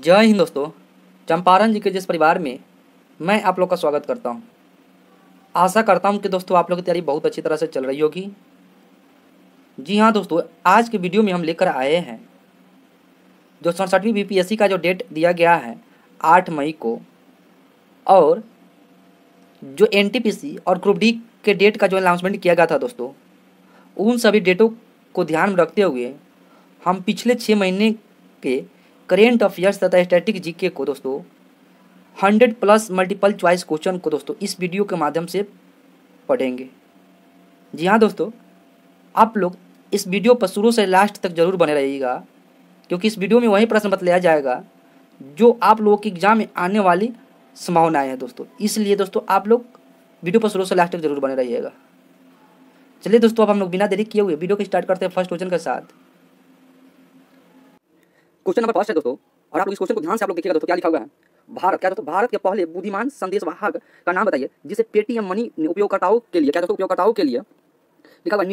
जय हिंद दोस्तों। चंपारण जी के जिस परिवार में मैं आप लोग का स्वागत करता हूं। आशा करता हूं कि दोस्तों आप लोग की तैयारी बहुत अच्छी तरह से चल रही होगी। जी हाँ दोस्तों, आज के वीडियो में हम लेकर आए हैं जो 67वीं बीपीएससी का जो डेट दिया गया है 8 मई को, और जो एनटीपीसी और ग्रुप डी के डेट का जो अनाउंसमेंट किया गया था दोस्तों, उन सभी डेटों को ध्यान में रखते हुए हम पिछले 6 महीने के करेंट अफेयर्स तथा स्टैटिक जीके को दोस्तों 100+ मल्टीपल चॉइस क्वेश्चन को दोस्तों इस वीडियो के माध्यम से पढ़ेंगे। जी हाँ दोस्तों, आप लोग इस वीडियो पर शुरू से लास्ट तक जरूर बने रहिएगा, क्योंकि इस वीडियो में वही प्रश्न बतलाया जाएगा जो आप लोगों के एग्जाम में आने वाली संभावनाएं हैं दोस्तों। इसलिए दोस्तों आप लोग वीडियो पर शुरू से लास्ट तक जरूर बने रहिएगा। चलिए दोस्तों, अब हम लोग बिना देरी किए हुए वीडियो को स्टार्ट करते हैं फर्स्ट क्वेश्चन के साथ। क्वेश्चन नंबर फर्स्ट है दोस्तों, और आप लोग इस क्वेश्चन को ध्यान से आप लोग देखिएगा दोस्तों। क्या लिखा हुआ है? भारत, क्या दोस्तों, भारत के पहले बुद्धिमान संदेशवाहक का नाम बताइए जिसे पेटीएम मनी ने उपयोगकर्ताओं के लिए, क्या दोस्तों, उपयोगकर्ताओं के लिए लिखा हुआ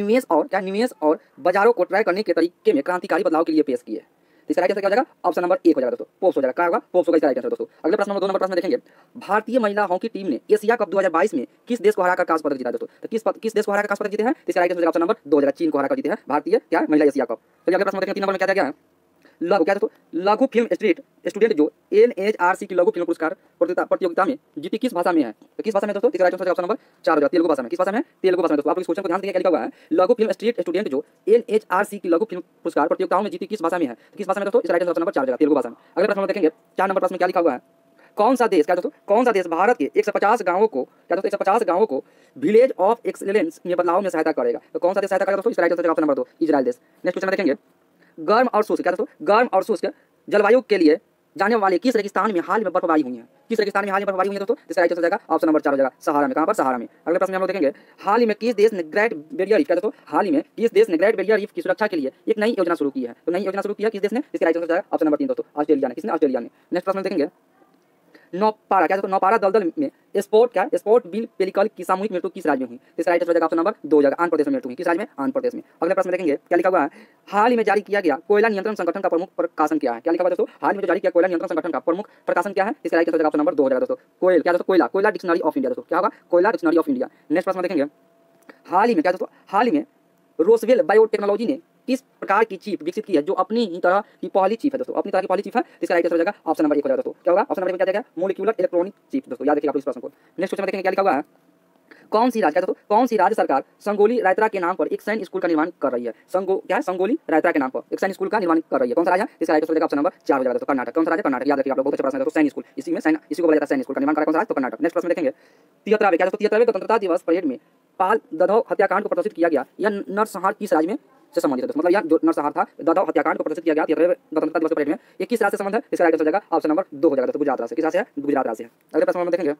निवेश और बाजारों को ट्रैक करने के तरीके में क्रांतिकारी बदलाव के लिए पेश किए। तो इसका राइट आंसर क्या हो जाएगा? ऑप्शन नंबर 1 हो जाएगा दोस्तों, पोप्स हो जाएगा। क्या होगा? पोप्स होगा इसका राइट आंसर दोस्तों। अगले प्रश्न नंबर 2 नंबर प्रश्न देखेंगे, भारतीय महिला हॉकी टीम ने एशिया कप 2022 में किस देश को हराकर कांस्य पदक जीता दोस्तों? तो किस देश को हराकर कांस्य पदक जीते हैं? इसका राइट आंसर ऑप्शन नंबर 2 हो जाएगा, चीन को हराकर जीते हैं भारतीय क्या महिला एशिया कप। चलिए अगले प्रश्न देखेंगे 3 नंबर में क्या दिया है? लघु, क्या दोस्तों, लघु फिल्म स्टूडेंट जो एनएचआरसी की लघु फिल्म पुरस्कार प्रतियोगिता में जीती किस भाषा में है? तो किस भाषा में दोस्तों? इसका राइट आंसर ऑप्शन नंबर 4 हो जाएगा, तेलुगु भाषा में। किस भाषा में? तेलुगु भाषा में दोस्तों। आप इस क्वेश्चन को ध्यान से देखिए, क्या लिखा हुआ है? लघु फिल्म स्टूडेंट जो एनएचआरसी की लघु फिल्म पुरस्कार प्रतियोगिताओं में जीती किस भाषा में है? किस भाषा में दोस्तों? इसका राइट आंसर ऑप्शन नंबर 4 हो जाएगा, तेलुगु भाषा में। अगले प्रश्न में देखेंगे 4 नंबर प्रश्न में क्या लिखा हुआ है? कौन सा देश, क्या दोस्तों, कौन सा देश भारत के 150 गांवों को, क्या दोस्तों, 150 गांवों को विलेज ऑफ एक्सीलेंस में बदलाव में सहायता करेगा? तो कौन सा देश सहायता करेगा दोस्तों? इसका right answer option number 2, Israel देश। नेक्स्ट क्वेश्चन में देखेंगे, गर्म और शुष्क, क्या दोस्तों, गर्म और शुष्क जलवायु के लिए जाने वाले किस रेगिस्तान में हाल में बर्फबारी हुई है? किस रेगिस्तान में हाल में बर्फबारी हुई है दोस्तों? इसका राइट आंसर हो जाएगा ऑप्शन नंबर 4 हो जाएगा, सहारा में। कहां पर? सहारा में। अगले प्रश्न में हम लोग देखेंगे, हाल ही में किस देश ने ग्रेट बैरियर रीफ, क्या दोस्तों, हाल ही में किस देश ने ग्रेट बैरियर रीफ की सुरक्षा के लिए एक नई योजना शुरू की है? तो नई योजना शुरू की है किस देश ने? इसका राइट आंसर हो जाएगा ऑप्शन नंबर 3 दोस्तों, ऑस्ट्रेलिया ने। किसने? ऑस्ट्रेलिया ने। नेक्स्ट प्रश्न में देखेंगे, नौपारा, क्या दोस्तों, नौपारा दलदल में स्पोर्ट बिल पेलिकल की सामूहिक मृत्यु किस राज्य में हुई? इसका राइट आंसर हो जाएगा ऑप्शन नंबर 2 हो जाएगा, आंध्र प्रदेश में मृत्यु हुई। किस राज्य में? आंध्र प्रदेश में। अगले प्रश्न में देखेंगे, क्या लिखा हुआ है? हाल ही में जारी किया गया कोयला नियंत्रण संगठन का प्रमुख प्रकाशन क्या है? क्या लिखा हुआ है दोस्तों? हाल ही में जो जारी किया कोयला नियंत्रण संगठन का प्रमुख प्रकाशन क्या है? इसका राइट आंसर हो जाएगा ऑप्शन नंबर 2 हो जाएगा दोस्तों, कोयल, क्या दोस्तों, कोयला डिक्शनरी ऑफ इंडिया दोस्तों। क्या होगा? कोयला डिक्शनरी ऑफ इंडिया। नेक्स्ट प्रश्न में देखेंगे, हाल ही में, क्या दोस्तों, हाल ही में रोसवेल बायोटेक्नोलॉजी ने किस प्रकार की चिप विकसित की है जो अपनी ही तरह की पहली चिप है दोस्तों? अपनी तरह की पहली चिप है। इसका राइट आंसर हो जाएगा ऑप्शन नंबर 1 हो जाएगा दोस्तों। क्या होगा? ऑप्शन नंबर 1 में क्या जाएगा? मोलिक्यूलर इलेक्ट्रॉनिक चिप दोस्तों। याद रखिएगा आप इस प्रश्न को। नेक्स्ट क्वेश्चन में देखेंगे, क्या लिखा हुआ है? कौन सी राज्य, कौन सी राज्य सरकार संगोली रायत्रा के नाम पर एक सैन्य स्कूल का निर्माण कर रही है? संगोली रायत्रा के नाम पर एक सैन्य स्कूल का निर्माण कर रही है। कौन सा राज्य है? इसका राइट आंसर हो जाएगा ऑप्शन नंबर 4 हो जाएगा दोस्तों, कर्नाटक। कौन सा राज्य? कर्नाटक। याद रखिएगा आप लोग, बहुत अच्छा प्रश्न है दोस्तों, सैन्य स्कूल, इसी को बोला जाता है सैन्य स्कूल का निर्माण करा कौन सा राज्य? तो कर्नाटक। नेक्स्ट प्रश्न में देखेंगे, 73वें, क्या दोस्तों, 73वें स्वतंत्रता दिवस परेड में पाल दधौ हत्याकांड को प्रदर्शित किया गया, यह नरसंहार किस राज्य में से संबंधित है? मतलब यह जो नरसंहार था, दधौ हत्याकांड को प्रदर्शित किया गया 73वें स्वतंत्रता दिवस परेड में, ये किस राज्य से संबंध है? इसका राइट आंसर हो जाएगा ऑप्शन नंबर 2 हो जाएगा दोस्तों, गुजरात राज्य से। किस राज्य है? गुजरात राज्य है। अगले प्रश्न में देखेंगे,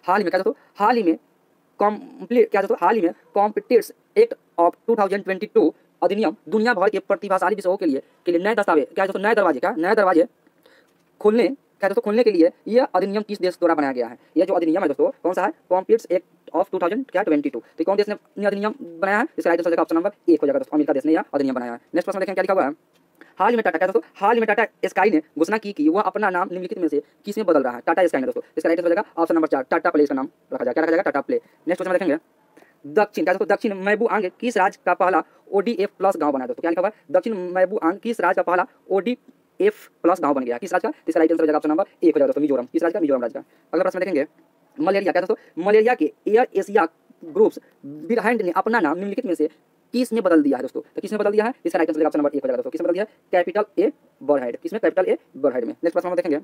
हाल ही में, क्या दोस्तों, हाल ही में कॉम्पिटिट्स एक्ट ऑफ 2022 अधिनियम दुनिया भर के प्रतिभाशाली विषयों के लिए नए दस्तावेज, क्या दोस्तों, नए दरवाजे खोलने, क्या दोस्तों, खोलने के लिए यह अधिनियम किस देश द्वारा बनाया गया है? यह जो अधिनियम है दोस्तों, कौन सा है? कॉम्पिटिट्स एक्ट ऑफ 2022। तो कौन देश ने अधिनियम बनाया है? इसका राइट आंसर ऑप्शन नंबर 1 हो जाएगा दोस्तों, अमेरिका देश ने यह अधिनियम बनाया है। नेक्स्ट प्रश्न देखें, क्या लिखा हुआ है? हाल ही में टाटा, क्या दोस्तों, हाल ही में टाटा स्काई ने घोषणा की कि वह अपना नाम निम्नलिखित में से किस में बदल रहा है? टाटा स्काई ने दोस्तों। इसका राइट आंसर हो जाएगा ऑप्शन नंबर 4, टाटा प्ले इसका नाम रखा जाएगा। क्या रखा जाएगा? टाटा प्ले। नेक्स्ट क्वेश्चन में देखेंगे, दक्षिण, क्या दोस्तों, दक्षिण मैबुआंग किस राज्य का पहला ODF+ गांव बना है दोस्तों? क्या लिखा हुआ है? दक्षिण मैबुआंग किस राज्य का पहला ODF+ गांव बन गया? किस राज्य का? इसका राइट आंसर हो जाएगा ऑप्शन नंबर 1 हो जाएगा दोस्तों, मिजोरम। किस राज्य का? मिजोरम राज्य का। अगला प्रश्न देखेंगे, मलेरिया, क्या दोस्तों, मलेरिया के एयर एशिया ग्रुप्स बिहाइंड ने अपना नाम निम्नलिखित में से किस में बदल दिया है दोस्तों? तो किस में बदल दिया है? इसका राइट आंसर ऑप्शन नंबर 1 हो जाएगा दोस्तों, किस में बदल दिया है? कैपिटल ए बरहेड। किसमें? कैपिटल ए बरहेड में। नेक्स्ट प्रश्न में देखेंगे,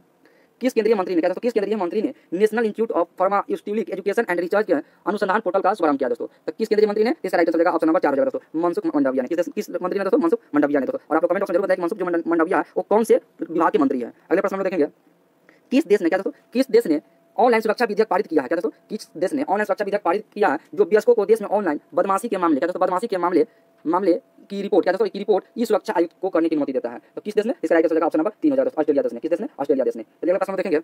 किस केंद्रीय मंत्री ने, क्या दोस्तों, किस केंद्रीय मंत्री ने national institute of pharmaceutical education and research के अनुसंधान पोर्टल का शुभारंभ किया दोस्तों? तो किस केंद्रीय मंत्री ने? इसका राइट आंसर हो जाएगा ऑप्शन नंबर 4 हो जाएगा दोस्तों, मनसुख मंडाविया ने। किस मंत्री ने दोस्तों? मनसुख मंडाविया ने दोस्तों। और आप लोग कमेंट बॉक्स में जरूर बताएं कि मनसुख जो मंडाविया है वो कौन से विभाग के मंत्री है। अगले प्रश्न में देखेंगे, किस देश ने, क्या दोस्तों, किस देश ने ऑनलाइन सुरक्षा विधेयक पारित किया है? क्या दोस्तों, किस देश ने ऑनलाइन सुरक्षा विधेयक पारित किया है जो वयस्कों को देश में ऑनलाइन बदमाशी के मामले, क्या दोस्तों, बदमाशी के मामले की रिपोर्ट, क्या दोस्तों, की रिपोर्ट ई सुरक्षा आयुक्त को करने की अनुमति देता है? तो किस देश ने? इसका राइट आंसर हो जाएगा ऑप्शन नंबर 3 हो जाएगा, ऑस्ट्रेलिया देश ने। किस देश ने? ऑस्ट्रेलिया देश ने। अगले प्रश्न में देखेंगे,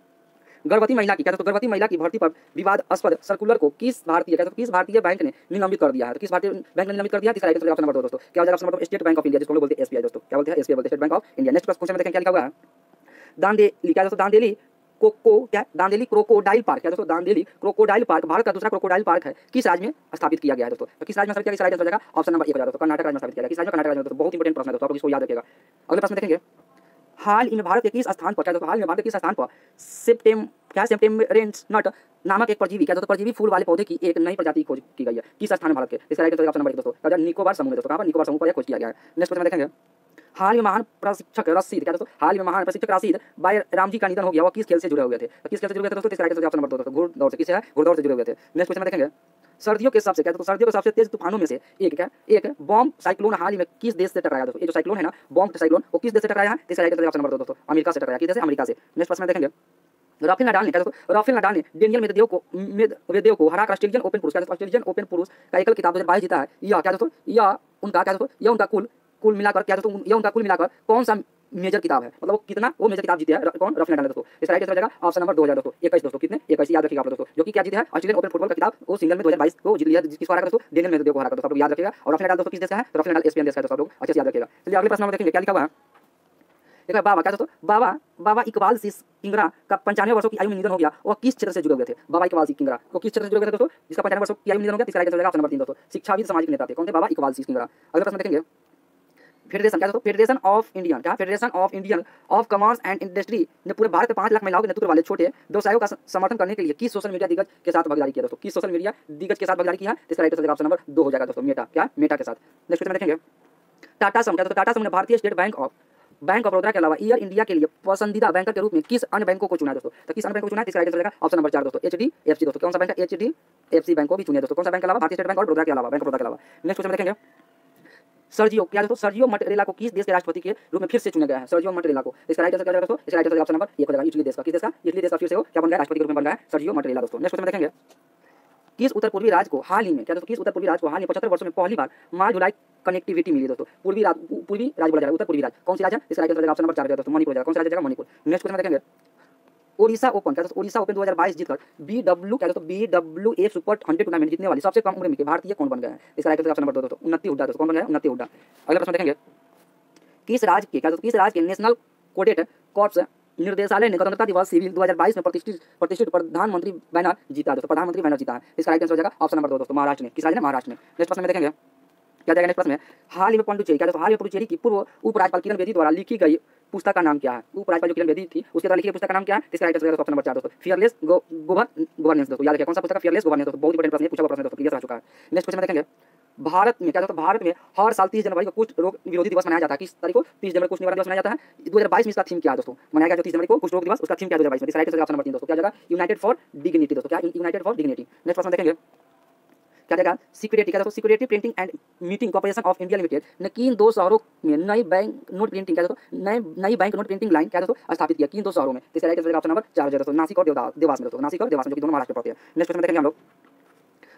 गर्भवती महिला की, क्या दोस्तों, गर्भवती महिला की भर्ती पर विवादास्पद सर्कुलर को किस भारतीय बैंक ने निलंबित कर दिया है? तो किस भारतीय बैंक ने निलंबित कर दिया? इसका राइट आंसर ऑप्शन नंबर 2 दोस्तों। क्या हो जाएगा? Option number 2, state bank of India, जिसको लोग बोलते हैं SBI दोस्तों। क्या बोलते हैं? SBI बोलते हैं, state bank of India. Next question में देखें, क्या लिखा हुआ है? दांदेली क्या दोस्तों, दांदेली क्या दांदेली क्रोकोडाइल पार्क क्या दोस्तों, दांदेली क्रोकोडाइल पार्क भारत का दूसरा क्रोकोडाइल पार्क है, किस राज्य में स्थापित किया गया है दोस्तों? तो किस राज्य में स्थापित किया गया? इस राज्य में जाएगा ऑप्शन नंबर 1 हो जाएगा दोस्तों, कर्नाटक राज्य में स्थापित किया गया। किस राज्य में? कर्नाटक राज्य में दोस्तों। बहुत इंपॉर्टेंट प्रश्न है दोस्तों, आप लोग इसको याद रखिएगा। अगले प्रश्न देखेंगे, हाल ही में भारत के किस स्थान पर क्या दोस्तों, हाल में भारत के किस स्थान पर सेप्टेमरेंस नट नामक एक परजीवी क्या दोस्तों, परजीवी फूल वाले पौधे की एक नई प्रजाति खोज की गई है? किस स्थान में भारत के? इसका राइट आंसर ऑप्शन नंबर 1 दोस्तों, निकोबार समूह में दोस्तों। कहाँ पर? निकोबार समूह पर यह खोज किया गया है। नेक्स्ट क्वेश्चन देखेंगे, हाल में महान प्रशिक्षक रशीद क्या दोस्तों, हाल में महान प्रशिक्षक रशीद बाय राम जी का निधन हो गया, वो किस खेल से जुड़े हुए थे? तो किस खेल से जुड़े हुए थे दोस्तों? इसका राइट आंसर ऑप्शन नंबर 2 दोस्तों, घुड़दौड़ से। किस है? घुड़दौड़ से जुड़े हुए थे। नेक्स्ट क्वेश्चन देखेंगे, सर्दियों के सबसे क्या दोस्तों, सर्दियों के सबसे तेज तूफानों में से एक बॉम्ब साइक्लोन हाल ही में किस देश से टकराया दोस्तों? ये जो साइक्लोन है ना, बॉम्ब साइक्लोन, वो किस देश से टकराया है? इसका राइट आंसर ऑप्शन नंबर 2 दोस्तों, अमेरिका से टकराया। किस देश से? अमेरिका से। नेक्स्ट प्रश्न देखेंगे, राफेल नडाल ने क्या दोस्तों, राफेल नडाल ने डेनियल मेदवेदेव को हरा ऑस्ट्रेलियन ओपन पुरुष क्या दोस्तों, ऑस्ट्रेलियन ओपन पुरुष का एकल खिताब 2022 जीता है। यह क्या दोस्तों, यह उनका क्या दोस्तों, यह उनका कुल मिलाकर क्या दोस्तों, यह उनका कुल मिलाकर कौन सा मेजर किताब है? मतलब वो कितना वो मेजर किताब जीते हैं कौन? राफेल नडाल दोस्तों। इसका राइट आंसर हो जाएगा ऑप्शन नंबर 2 हो जाएगा दोस्तों, 21 दोस्तों। कितने? 21 याद रखिएगा आप दोस्तों, जो कि क्या जीते हैं? ऑस्ट्रेलियन ओपन फुटबॉल का खिताब वो सिंगल में 2022 को जीत लिया, किसको हरा दोस्तों? डेनियल मेदवेदेव को हरा दोस्तों, आप लोग याद रखिएगा। और राफेल नडाल दोस्तों किस देश का है? राफेल नडाल स्पेन देश का है दोस्तों, आप लोग अच्छे से याद रखिएगा। चलिए अगले प्रश्न में देखेंगे, क्या लिखा हुआ है? देखा बाबा क्या दोस्तों, बाबा इकबाल सिंह किंगरा का 95 वर्षों की आयु में निधन हो गया, और किस क्षेत्र से जुड़े हुए थे? बाबा इकबाल सिंह किंगरा को किस क्षेत्र से जुड़े हुए थे दोस्तों, जिसका 95 वर्षों की आयु में निधन हो गया? इसका राइट आंसर हो जाएगा ऑप्शन नंबर 3 दोस्तों, शिक्षाविद सामाजिक नेता थे। कौन थे? बाबा इकबाल सिंह किंगरा। अगले प्रश्न देखेंगे, फेडरेशन क्या दोस्तों, फेडरेशन ऑफ इंडियन क्या, federation of Indian of commerce and industry ने पूरे भारत में 5 लाख महिलाओं के नेतृत्व वाले छोटे व्यवसायों का समर्थन करने के लिए किस सोशल मीडिया दिग्गज के साथ भागीदारी किया दोस्तों? किस सोशल मीडिया दिग्गज के साथ भागीदारी किया? इसका राइट आंसर ऑप्शन नंबर 2 हो जाएगा दोस्तों, मेटा क्या, मेटा के साथ। नेक्स्ट क्वेश्चन देखेंगे, टाटा समूह क्या दोस्तों, टाटा समूह ने भारतीय स्टेट बैंक ऑफ बड़ौदा के अलावा एयर इंडिया के लिए पसंदीदा बैंकर के रूप में किस अन्य बैंकों को चुना दोस्तों? तो किस अन्य बैंक को चुना है? इसका राइट आंसर हो जाएगा ऑप्शन नंबर 4 दोस्तों, HDFC दोस्तों। कौन सा बैंक है? HDFC बैंक को भी चुनिया दोस्तों। कौन सा बैंक के अलावा? भारतीय स्टेट बैंक और बड़ौदा के अलावा, बैंक ऑफ बड़ौदा के अलावा। नेक्स्ट क्वेश्चन देखेंगे, सर्जियो क्या दोस्तों, सर्जियो मटेरेला को किस देश के राष्ट्रपति के रूप में फिर से चुना गया है? सर्जियो मटेरेला को। इसका राइट आंसर क्या हो जाएगा दोस्तों? इसका राइट आंसर ऑप्शन नंबर 1 हो जाएगा, इटली देश का। किस देश का? इटली देश का फिर से क्या बन गया? राष्ट्रपति के रूप में बन गया है सर्जियो मटेरेला दोस्तों। नेक्स्ट क्वेश्चन देखेंगे, किस उत्तर पूर्वी राज्य को हाल ही में क्या दोस्तों, किस उत्तर पूर्वी राज्य को हाल ही 75 वर्षों में पहली बार माल ढुलाई कनेक्टिविटी मिली दोस्तों? पूर्वी राज्य बोला जाएगा, उत्तर पूर्वी राज्य। कौन सी राज्य? इसका राइट आंसर ऑप्शन नंबर 4 हो जाएगा दोस्तों, मणिपुर हो जाएगा। कौन सा राज्य जाएगा? मणिपुर। नेक्स्ट क्वेश्चन देखेंगे, ओडिशा ओपन क्या दोस्तों, ओडिशा ओपन 2022 जीतकर BWA सुपर 100 टूर्नामेंट जीतने वाली सबसे कम उम्र में के भारतीय कौन बन गया है? इसका राइट आंसर ऑप्शन नंबर 2 दोस्तों, उन्नति हुड्डा दोस्तों। कौन बन गया है? उन्नति हुड्डा। अगले प्रश्न देखेंगे, किस राज्य के क्या दोस्तों, किस राज्य के नेशनल कोडेट कॉर्प्स निर्देशालय ने गणतंत्रता दिवस सिविल 2022 में प्रतिष्ठित प्रधानमंत्री बैनर जीता है दोस्तों, प्रधानमंत्री बैनर जीता है? इसका राइट आंसर हो जाएगा ऑप्शन नंबर 2 दोस्तों, महाराष्ट्र ने। किस राज्य ने? महाराष्ट्र ने। नेक्स्ट प्रश्न में देखेंगे, क्या जाएगा? नेक्स्ट प्रश्न में, हाल ही में पुडुचेरी क्या दोस्तों, हाल ही में पुडुचेरी की पूर्व उपराज्यपाल किरण बेदी द्वारा लिखी गई पुस्तक का नाम क्या है? उपराज्यपाल जो किरण बेदी थी उसके द्वारा लिखी पुस्तक का नाम क्या है? इसका राइट आंसर हो जाएगा ऑप्शन नंबर 4 दोस्तों, फियरलेस गवर्नेंस दोस्तों, याद रखिए। कौन सा पुस्तक? फियरलेस गवर्नेंस दोस्तों, बहुत इंपॉर्टेंट प्रश्न है, पूछा हुआ प्रश्न दोस्तों, क्लियर हो चुका है। नेक्स्ट क्वेश्चन में देखेंगे, भारत में क्या दोस्तों, भारत में हर साल 30 जनवरी को कुष्ठ रोग विरोधी दिवस मनाया जाता है। किस तारीख को? 30 जनवरी को कुष्ठ निवारण दिवस मनाया जाता है। 2022 में इसका थीम क्या है दोस्तों, मनाया गया जो 30 जनवरी को कुष्ठ रोग दिवस, उसका थीम क्या है 2022 में? इसका राइट आंसर ऑप्शन नंबर 3 दोस्तों, क्या जाएगा? यूनाइटेड फॉर डिग्निटी दोस्तों, क्या? United for dignity. नेक्स्ट प्रश्न देखेंगे, क्या जाएगा? सिक्योरिटी क्या दोस्तों, security printing and meeting corporation of India limited ने किन 2 शहरों में नई बैंक नोट प्रिंटिंग क्या दोस्तों, नई बैंक नोट प्रिंटिंग लाइन क्या दोस्तों स्थापित किया? किन 2 शहरों में? इसका राइट आंसर ऑप्शन नंबर 4 दोस्तों, नासिक और देवास में दोस्तों, नासिक और देवास में, जो कि दोनों महाराष्ट्र में पड़ते हैं। नेक्स्ट क्वेश्चन देखेंगे हम लोग,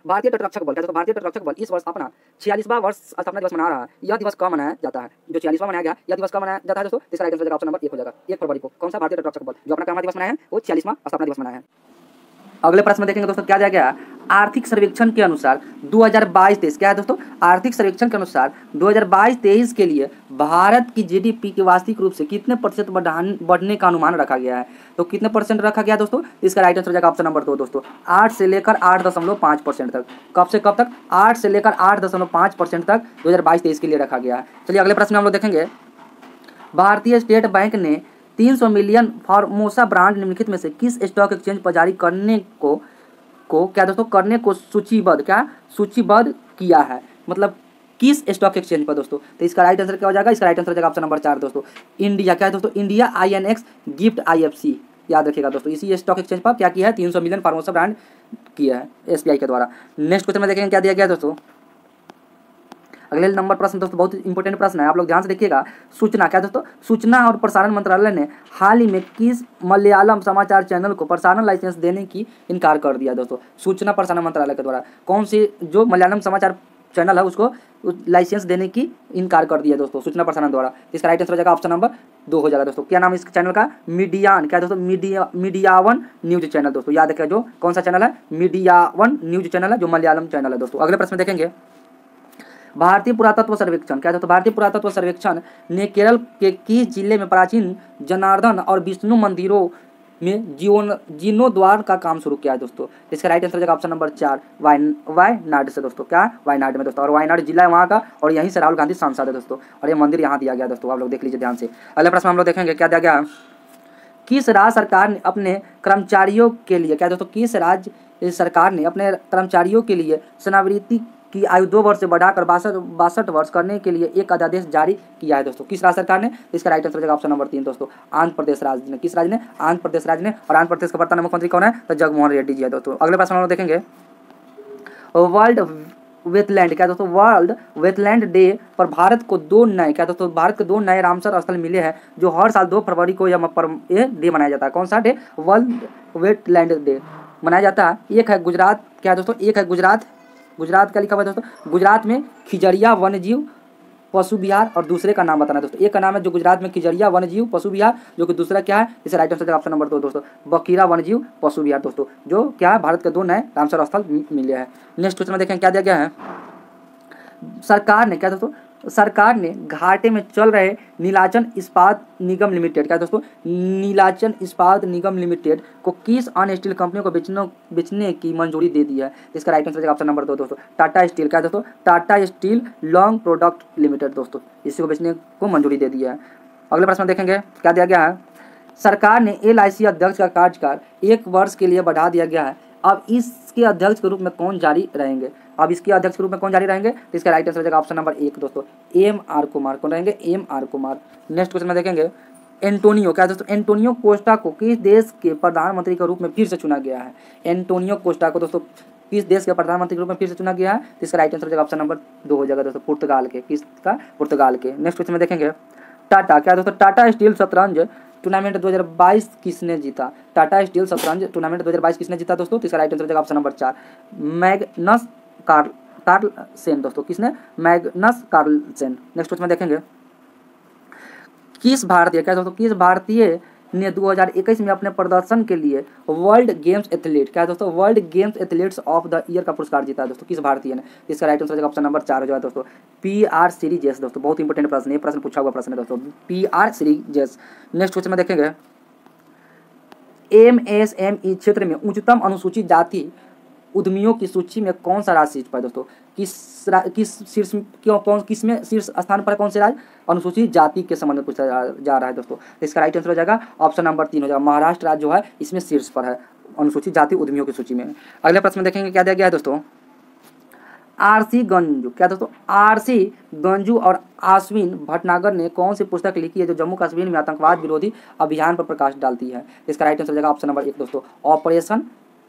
भारतीय तटरक्षक बल क्या दोस्तों, भारतीय तटरक्षक बल इस वर्ष अपना 46वां वर्ष स्थापना दिवस मना रहा है। यह दिवस कब मनाया जाता है? जो 46वां मनाया गया, यह दिवस कब मनाया जाता है दोस्तों? इसका राइट आंसर ऑप्शन नंबर 1 हो जाएगा, 1 फरवरी को। कौन सा? भारतीय तटरक्षक बल जो अपना कर्मठ दिवस मनाया है वो 46वां स्थापना दिवस मनाया है। अगले प्रश्न में देखेंगे दोस्तों, क्या जाएगा? आर्थिक सर्वेक्षण के अनुसार 2022-23 क्या है दोस्तों, आर्थिक सर्वेक्षण के अनुसार 2022-23 के लिए भारत की जीडीपी के वास्तविक रूप से कितने प्रतिशत बढ़ने का अनुमान रखा गया है? तो कितने परसेंट रखा गया दोस्तों? इसका राइट आंसर हो जाएगा ऑप्शन नंबर 2 दोस्तों, 8 से लेकर 8.5% तक। कब से कब तक? 8 से लेकर 8.5% तक 2022-23 के लिए रखा गया है। चलिए अगले प्रश्न में हम लोग देखेंगे, भारतीय स्टेट बैंक ने 300 मिलियन फॉर्मोसा ब्रांड निम्नलिखित में से किस स्टॉक एक्सचेंज पर जारी करने को क्या दोस्तों, करने को सूचीबद्ध किया है? मतलब किस स्टॉक एक्सचेंज पर दोस्तों? तो इसका राइट आंसर क्या हो जाएगा? इसका राइट आंसर हो जाएगा ऑप्शन नंबर 4 दोस्तों, इंडिया क्या है दोस्तों, इंडिया INX गिफ्ट IFC, याद रखिएगा दोस्तों। इसी स्टॉक एक्सचेंज पर क्या किया है? 300 मिलियन फार्मोसा ब्रांड किया है SBI के द्वारा। नेक्स्ट क्वेश्चन में देखेंगे क्या दिया गया दोस्तों, अगले नंबर प्रश्न दोस्तों बहुत इंपॉर्टेंट प्रश्न है, आप लोग ध्यान से देखिएगा। सूचना क्या दोस्तों, सूचना और प्रसारण मंत्रालय ने हाल ही में किस मलयालम समाचार चैनल को प्रसारण लाइसेंस देने की इनकार कर दिया दोस्तों? सूचना प्रसारण मंत्रालय के द्वारा कौन सी जो मलयालम समाचार चैनल है उसको लाइसेंस देने की इनकार कर दिया दोस्तों, सूचना प्रसारण द्वारा। इसका राइट आंसर हो जाएगा ऑप्शन नंबर 2 हो जाएगा दोस्तों। क्या नाम है इस चैनल का? मीडियान क्या दोस्तों, मीडिया1 न्यूज चैनल दोस्तों, याद रखिएगा। जो कौन सा चैनल है? मीडिया1 न्यूज चैनल है, जो मलयालम चैनल है दोस्तों। अगले प्रश्न देखेंगे, भारतीय पुरातत्व सर्वेक्षण क्या है दोस्तों, भारतीय पुरातत्व सर्वेक्षण ने केरल के किस जिले में प्राचीन जनार्दन और विष्णु मंदिरों में जीर्णोद्धार का काम शुरू किया है दोस्तों। इसका राइट आंसर हो जाएगा ऑप्शन नंबर 4 वायनाड से दोस्तों, क्या वायनाड में दोस्तों, और वायनाड जिला है वहाँ का, और यहीं से राहुल गांधी सांसद है दोस्तों, और ये मंदिर यहाँ दिया गया दोस्तों, आप लोग देख लीजिए ध्यान से। अगले प्रश्न हम लोग देखेंगे क्या दिया गया, किस राज्य सरकार ने अपने कर्मचारियों के लिए, क्या दोस्तों, किस राज्य सरकार ने अपने कर्मचारियों के लिए सेवानिवृत्ति की आयु 2 वर्ष से बढ़ाकर 62 वर्ष करने के लिए एक अध्यादेश जारी किया है दोस्तों। किस राज्य सरकार ने, इसका राइट आंसर हो जाएगा ऑप्शन नंबर 3 दोस्तों, आंध्र प्रदेश राज्य ने। किस राज्य ने, आंध्र प्रदेश राज्य ने, और आंध्र प्रदेश का वर्तमान मुख्यमंत्री कौन है, तो जगनमोहन रेड्डी जी है दोस्तों। अगले प्रश्न हम लोग देखेंगे, वर्ल्ड वेटलैंड, क्या दोस्तों, वर्ल्ड वेटलैंड डे पर भारत को 2 नए, क्या दोस्तों, भारत को 2 नए रामसर स्थल मिले हैं जो हर साल 2 फरवरी को ये डे मनाया जाता है। कौन सा डे, वर्ल्ड वेटलैंड डे मनाया जाता है। एक है गुजरात, क्या दोस्तों, एक है गुजरात क्या लिखा हुआ है दोस्तों, गुजरात में खिजरिया वन्यजीव पशु विहार, और दूसरे का नाम बताना है दोस्तों। एक का नाम है जो गुजरात में खिजरिया वन्यजीव पशु विहार, जो कि दूसरा क्या है, इसे राइट आंसर ऑप्शन नंबर 2 दोस्तों, बकीरा वन्यजीव पशु विहार दोस्तों, जो क्या है, भारत के 2 नए रामसर स्थल मिले हैं। नेक्स्ट क्वेश्चन में देखें क्या दिया गया है, सरकार ने, क्या दोस्तों, सरकार ने घाटे में चल रहे नीलाचल इस्पात निगम लिमिटेड, क्या दोस्तों, नीलाचल इस्पात निगम लिमिटेड को किस अन्य स्टील कंपनियों को बेचने की मंजूरी दे दी है। इसका राइट आंसर ऑप्शन नंबर 2 दोस्तों, टाटा स्टील, क्या दोस्तों, Tata steel long product limited दोस्तों, इसी को बेचने को मंजूरी दे दी है। अगले प्रश्न देखेंगे क्या दिया गया है, सरकार ने LIC अध्यक्ष का कार्यकाल 1 वर्ष के लिए बढ़ा दिया गया है। अब इसके अध्यक्ष के रूप में कौन जारी रहेंगे, अब इसके अध्यक्ष के रूप में कौन जारी रहेंगे, तो इसका राइट आंसर हो जाएगा ऑप्शन नंबर 1 दोस्तों, MR कुमार। कौन रहेंगे, MR कुमार। नेक्स्ट क्वेश्चन में देखेंगे, एंटोनियो, क्या दोस्तों, एंटोनियो कोस्टा को किस देश के प्रधानमंत्री के रूप में फिर से चुना गया है। एंटोनियो कोस्टा को दोस्तों किस देश के प्रधानमंत्री के रूप में फिर से चुना गया है, तो इसका राइट आंसर हो जाएगा ऑप्शन नंबर 2 हो जाएगा दोस्तों, पुर्तगाल के। किसका, पुर्तगाल के। नेक्स्ट क्वेश्चन में देखेंगे, टाटा, क्या दोस्तों, टाटा स्टील शतरंज टूर्नामेंट 2022 किसने जीता, टाटा स्टील शतरंज टूर्नामेंट 2022 किसने जीता दोस्तों, तो इसका राइट आंसर हो जाएगा ऑप्शन नंबर 4 मैग्नस कार्लसेन दोस्तों, किसने, मैग्नस कार्लसेन। नेक्स्ट क्वेश्चन में देखेंगे, किस भारतीय, क्या दोस्तों, किस भारतीय ने 2021 में अपने प्रदर्शन के लिए वर्ल्ड गेम्स एथलीट, क्या दोस्तों, world games athletes of the year का पुरस्कार जीता है दोस्तों, किस भारतीय ने। इसका राइट आंसर ऑप्शन नंबर 4 हो जाएगा दोस्तों, PR सीरीजेस दोस्तों, बहुत इंपॉर्टेंट प्रश्न, ये प्रश्न पूछा हुआ प्रश्न है दोस्तों, PR सीरीजेस। नेक्स्ट क्वेश्चन में देखेंगे, MSME क्षेत्र में उच्चतम अनुसूचित जाति उद्यमियों की सूची में कौन सा राज्य शीर्ष पर है दोस्तों, किसमें शीर्ष स्थान पर कौन से राज्य, अनुसूचित जाति के संबंध में पूछा जा रहा है दोस्तों। इसका राइट आंसर हो जाएगा ऑप्शन नंबर 3 हो जाएगा, महाराष्ट्र राज्य जो है इसमें शीर्ष पर है अनुसूचित जाति उद्यमियों की सूची में। अगले प्रश्न में देखेंगे क्या दिया गया है दोस्तों, RC गंजू, क्या दोस्तों, RC गंजू और आश्विन भटनागर ने कौन सी पुस्तक लिखी है जो जम्मू कश्मीर में आतंकवाद विरोधी अभियान पर प्रकाश डालती है। इसका राइट आंसर हो जाएगा ऑप्शन नंबर 1 दोस्तों, ऑपरेशन,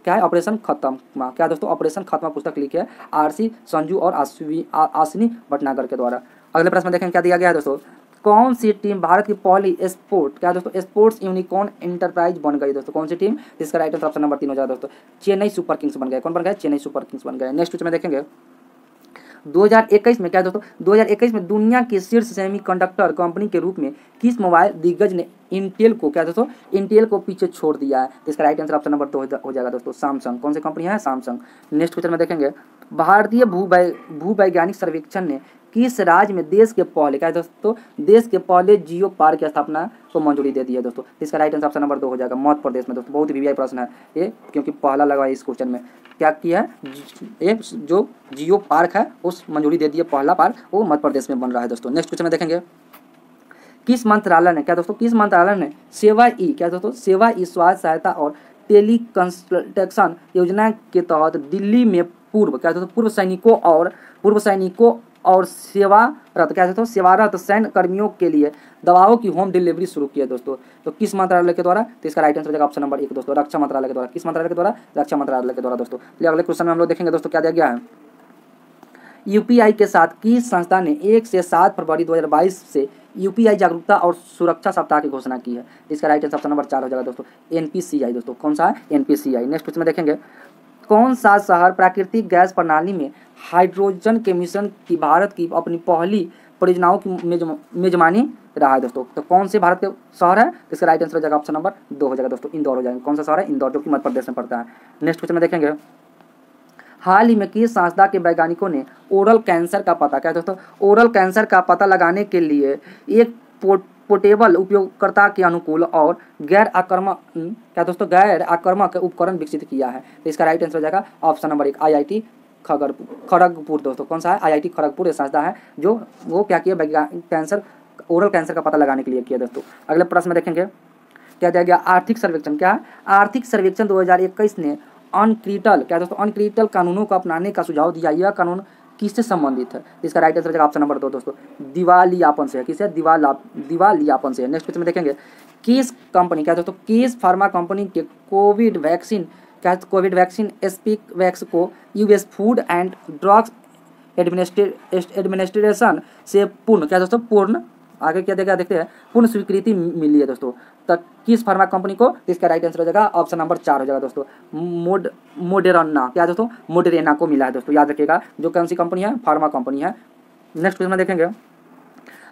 क्या है, ऑपरेशन खत्मा, क्या दोस्तों, ऑपरेशन खत्मा पुस्तक लिखी है RC संजू और आश्विनी भटनागर के द्वारा। अगले प्रश्न में देखें क्या दिया गया है दोस्तों, कौन सी टीम भारत की पहली स्पोर्ट, क्या दोस्तों, स्पोर्ट्स यूनिकॉर्न एंटरप्राइज बन गई दोस्तों, कौन सी टीम, इसका राइट आंसर ऑप्शन नंबर 3 हो जाएगा दोस्तों, चेन्नई सुपर किंग्स बन गए। कौन बन गए, चेन्नई सुपर किंग्स बन गए। नेक्स्ट क्वेश्चन में देखेंगे, 2021 में, क्या दोस्तों, 2021 में दुनिया की शीर्ष सेमीकंडक्टर कंपनी के रूप में किस मोबाइल दिग्गज ने इंटेल को, क्या दोस्तों, इंटेल को पीछे छोड़ दिया है। इसका राइट आंसर ऑप्शन नंबर 2 हो जाएगा दोस्तों, सैमसंग। कौन सी कंपनी है, सैमसंग। नेक्स्ट क्वेश्चन में देखेंगे, भारतीय भूवैज्ञानिक सर्वेक्षण ने किस राज्य में देश के पहले, क्या दोस्तों, देश के पहले जियो पार्क की स्थापना को मंजूरी दे दी है दोस्तों। इसका राइट आंसर ऑप्शन नंबर 2 हो जाएगा, मध्य प्रदेश में दोस्तों। बहुत ही VVI प्रश्न है ये, क्योंकि पहला लगा है इस क्वेश्चन में। क्या किया है, ये जो जियो पार्क है उस मंजूरी दे दी है, पहला पार्क वो मध्य प्रदेश में बन रहा है दोस्तों। नेक्स्ट क्वेश्चन में देखेंगे, किस मंत्रालय ने, क्या दोस्तों, किस मंत्रालय ने सेवा ई, क्या दोस्तों, सेवा ई स्वास्थ्य सहायता और टेली कंसल्टेशन योजना के तहत दिल्ली में पूर्व, क्या दोस्तों, पूर्व सैनिकों और सेवारत, क्या दोस्तों, सेवारत सैन्य कर्मियों के लिए दवाओं की होम डिलीवरी शुरू की है दोस्तों। तो किस मंत्रालय के द्वारा, तो इसका राइट आंसर हो जाएगा ऑप्शन नंबर 1 दोस्तों, रक्षा मंत्रालय के द्वारा। किस मंत्रालय के द्वारा, रक्षा मंत्रालय के द्वारा दोस्तों। चलिए अगले क्वेश्चन में हम लोग देखेंगे दोस्तों क्या दिया गया है, UPI के साथ किस संस्था ने 1 से 7 फरवरी 2022 से UPI जागरूकता और सुरक्षा सप्ताह की घोषणा की है। इसका राइट आंसर ऑप्शन नंबर 4 हो जाएगा दोस्तों, NPCI दोस्तों। कौन सा है, NPCI। नेक्स्ट क्वेश्चन में देखेंगे, कौन सा शहर प्राकृतिक गैस प्रणाली में हाइड्रोजन के मिशन की भारत की अपनी पहली परियोजनाओं की मेजबानी रहा है दोस्तों। तो कौन से भारत के शहर है, इसका राइट आंसर हो जाएगा ऑप्शन नंबर 2 हो जाएगा दोस्तों, इंदौर हो जाएगा। कौन सा शहर है, इंदौर, जो कि मध्य प्रदेश में पड़ता है। नेक्स्ट क्वेश्चन में देखेंगे, हाल ही में किस संस्था के वैज्ञानिकों ने ओरल कैंसर का पता, क्या दोस्तों, ओरल कैंसर का पता लगाने के लिए एक पोर्टेबल उपयोगकर्ता के अनुकूल और गैर आक्रामक क्या दोस्तों, गैर आक्रामक उपकरण विकसित किया है। तो इसका राइट आंसर हो जाएगा ऑप्शन नंबर 1 IIT खड़गपुर दोस्तों। कौन सा है? IIT खड़गपुर ये संस्था है जो वो क्या किया, कैंसर ओरल कैंसर का पता लगाने के लिए किया दोस्तों। अगले प्रश्न में देखेंगे क्या दिया गया, आर्थिक सर्वेक्षण। क्या है? आर्थिक सर्वेक्षण 2021 ने अनक्रिटल, क्या दोस्तों, अनक्रिटल कानूनों को अपनाने का सुझाव दिया। यह कानून किससे संबंधित है? इसका राइट आंसर ऑप्शन नंबर 2 दोस्तों, दिवालियापन से है। किससे? दिवालियापन से है। नेक्स्ट क्वेश्चन में देखेंगे किस कंपनी, क्या दोस्तों, किस फार्मा कंपनी के कोविड वैक्सीन, क्या कोविड वैक्सीन स्पीकवैक्स को US food and drugs administration से पूर्ण, क्या दोस्तों, पूर्ण, आगे क्या देगा देखते हैं, पूर्ण स्वीकृति मिली है दोस्तों। तक किस फार्मा कंपनी को? इसका राइट आंसर हो जाएगा ऑप्शन नंबर 4 हो जाएगा दोस्तों, मोडेरना, क्या दोस्तों, मोडेरेना को मिला है दोस्तों। याद रखिएगा जो कौन सी कंपनी है, फार्मा कंपनी है। नेक्स्ट क्वेश्चन में देखेंगे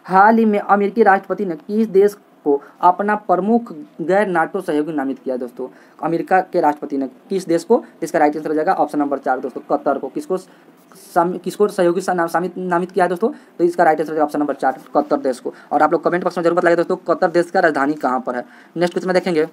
हाल ही में अमेरिकी राष्ट्रपति ने किस देश को अपना प्रमुख गैर नाटो सहयोगी नामित किया दोस्तों? अमेरिका के राष्ट्रपति ने किस देश को? इसका राइट आंसर हो जाएगा ऑप्शन नंबर 4 दोस्तों, कतर को। किसको सहयोगी नामित किया है दोस्तों? तो इसका right answer option number 4 Qatar देश को। और आप लोग कमेंट बॉक्स में जरूर बताइए दोस्तों कतर देश का राजधानी कहाँ पर है। नेक्स्ट क्वेश्चन में देखेंगे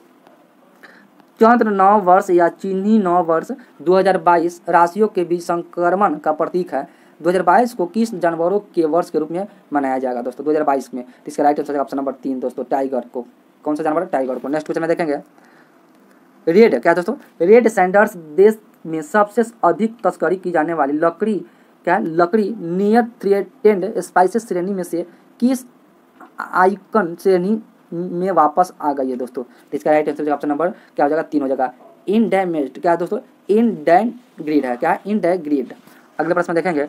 चंद्र नव वर्ष या चीनी नव वर्ष 2022 राशियों के बीच संक्रमण का प्रतीक है। 2022 को किस जानवरों के वर्ष के रूप में मनाया जाएगा दोस्तों 2022 में? इसका राइट आंसर ऑप्शन नंबर 3 दोस्तों, टाइगर को। कौन सा जानवर? टाइगर को। नेक्स्ट क्वेश्चन में देखेंगे रेड, क्या दोस्तों, रेड सैंडर्स देश में सबसे अधिक तस्करी की जाने वाली लकड़ी, क्या लकड़ी नियर थ्रेटेंड स्पाइसेस श्रेणी में से किस आइकन श्रेणी में वापस आ गई है दोस्तों? इसका राइट आंसर ऑप्शन नंबर क्या हो जाएगा 3 हो जाएगा, इंडैमेज्ड, क्या दोस्तों, इंडैग्रीड है। क्या? इंडैग्रीड। अगले प्रश्न में देखेंगे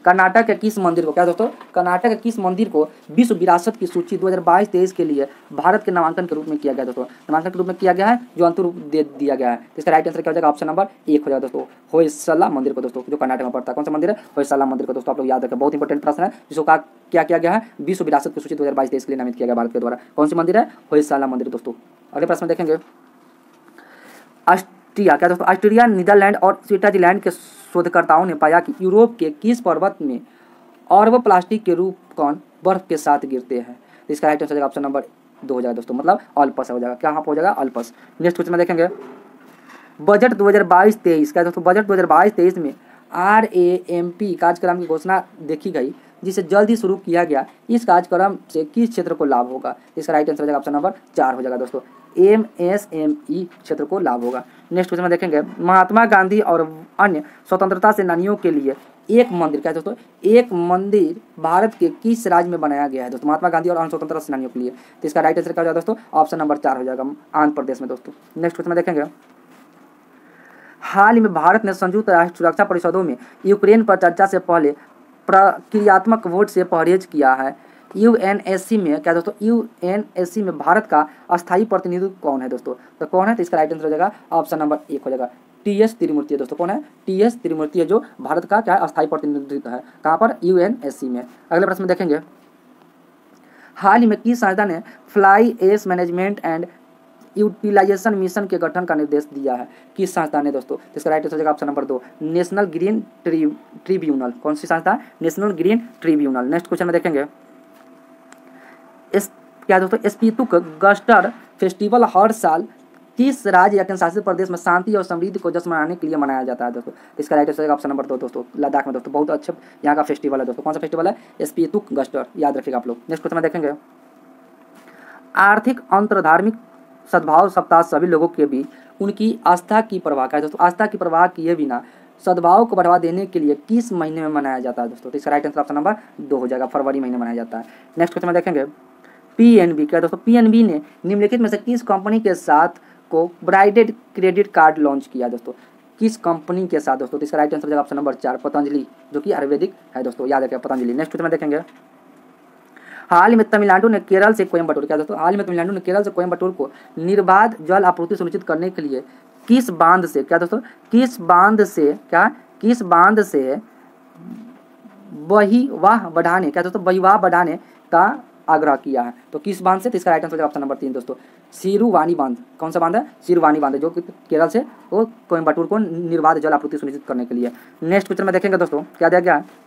कर्नाटक के किस मंदिर को, क्या दोस्तों, कर्नाटक के किस मंदिर को विश्व विरासत की सूची 2022-23 के लिए भारत के नामांकन के रूप में किया गया दोस्तों? नामांकन के रूप में किया गया है, जो अंतिम रूप दे दिया गया है। इसका राइट आंसर क्या हो जाएगा ऑप्शन नंबर 1 हो जाएगा दोस्तों, होयसला मंदिर को दोस्तों, जो कर्नाटक में पड़ता है। कौन सा मंदिर है? होयसला मंदिर को दोस्तों। आप लोग याद रखें, बहुत इंपॉर्टेंट प्रश्न है जिसको क्या किया गया है, विश्व विरासत की सूची 2022-23 के लिए नामित किया गया भारत के द्वारा। कौन सी मंदिर है? होयसला मंदिर दोस्तों। अगले प्रश्न में देखेंगे ऑस्ट्रिया, क्या दोस्तों, ऑस्ट्रिया, नीदरलैंड और स्विट्जरलैंड के शोधकर्ताओं ने पाया कि यूरोप के किस पर्वत में अरबों प्लास्टिक के रूप कण बर्फ के साथ गिरते हैं? इसका राइट आंसर हो जाएगा ऑप्शन नंबर 2 हो जाएगा दोस्तों, मतलब अल्पस हो जाएगा। क्या हो जाएगा? अल्पस। नेक्स्ट क्वेश्चन में देखेंगे बजट 2022-23, क्या दोस्तों, बजट 2022-23 में RAMP कार्यक्रम की घोषणा देखी गई जिसे जल्द ही शुरू किया गया। इस कार्यक्रम से किस क्षेत्र को लाभ होगा? इसका राइट आंसर हो जाएगा ऑप्शन नंबर 4 हो जाएगा दोस्तों, MSME क्षेत्र को लाभ होगा। नेक्स्ट क्वेश्चन में देखेंगे महात्मा गांधी और अन्य स्वतंत्रता सेनानियों के लिए एक मंदिर, क्या दोस्तों, एक मंदिर भारत के किस राज्य में बनाया गया है दोस्तों? महात्मा गांधी और अन्य स्वतंत्रता सेनानियों के लिए। तो इसका राइट आंसर क्या हो जाएगा दोस्तों? ऑप्शन नंबर 4 हो जाएगा, आंध्र प्रदेश में दोस्तों। नेक्स्ट क्वेश्चन में देखेंगे हाल ही में भारत ने संयुक्त राष्ट्र सुरक्षा परिषदों में यूक्रेन पर चर्चा से पहले प्रक्रियात्मक वोट से परहेज किया है। UNSC में, क्या दोस्तों, UNSC में भारत का अस्थायी प्रतिनिधि कौन है दोस्तों? तो कौन है? तो इसका राइट आंसर हो जाएगा ऑप्शन नंबर 1 हो जाएगा, TS तिरुमूर्ति है दोस्तों। कौन है? TS तिरुमूर्ति है जो भारत का क्या अस्थायी प्रतिनिधित्व है। कहाँ पर? UNSC में। अगले प्रश्न में देखेंगे हाल ही में किस संस्था ने fly ash management and utilisation mission के गठन का निर्देश दिया है? किस संस्था ने दोस्तों? इसका राइट आंसर हो जाएगा option number 2, national green tribunal. कौन सी संस्था? National green tribunal. Next question में देखेंगे क्या दोस्तों, स्पीतुक गस्टर फेस्टिवल हर साल किस राज्य या केंद्रशासित प्रदेश में शांति और समृद्धि को जश्न मनाने के लिए मनाया जाता है दोस्तों? इसका राइट आंसर ऑप्शन नंबर 2 दोस्तों, लद्दाख में दोस्तों। बहुत अच्छा यहाँ का फेस्टिवल है दोस्तों। कौन सा फेस्टिवल है? स्पीतुक गस्टर, याद रखिएगा आप लोग। नेक्स्ट क्वेश्चन में देखेंगे आर्थिक अंतर्धार्मिक सद्भाव सप्ताह सभी लोगों के बीच उनकी आस्था की परवाह, क्या दोस्तों, आस्था की परवाह किए बिना सद्भाव को बढ़ावा देने के लिए किस महीने में मनाया जाता है दोस्तों? तो इसका राइट आंसर ऑप्शन नंबर 2 हो जाएगा, फरवरी महीने मनाया जाता है। नेक्स्ट क्वेश्चन में देखेंगे PNB, क्या दोस्तों, PNB ने निम्नलिखित में से किस कंपनी के साथ को ब्राइडेड क्रेडिट कार्ड लॉन्च किया दोस्तों? किस कंपनी के साथ दोस्तों? तो इसका राइट आंसर हो जाएगा ऑप्शन नंबर 4, पतंजलि, जो कि आयुर्वेदिक है दोस्तों, याद रखिएगा पतंजलि। नेक्स्ट क्वेश्चन में देखेंगे हाल ही में तमिलनाडु ने केरल से कोयम्बटूर, क्या दोस्तों, हाल ही में तमिलनाडु ने केरल से कोयम्बटूर को निर्बाध जल आपूर्ति सुनिश्चित करने के लिए किस बांध से, क्या दोस्तों, किस बांध से बहिवाह बढ़ाने, क्या दोस्तों, बहिवाह बढ़ाने का आग्रह किया है। तो किस बांध से? तो इसका राइट आंसर ऑप्शन नंबर 3 दोस्तों, सिरुवानी बांध। कौन सा बांध है? सिरुवानी बांध है, जो कि केरल से वो कोयम्बटूर को निर्बाध जल आपूर्ति सुनिश्चित करने के लिए। नेक्स्ट क्वेश्चन में देखेंगे दोस्तों क्या दिया गया है।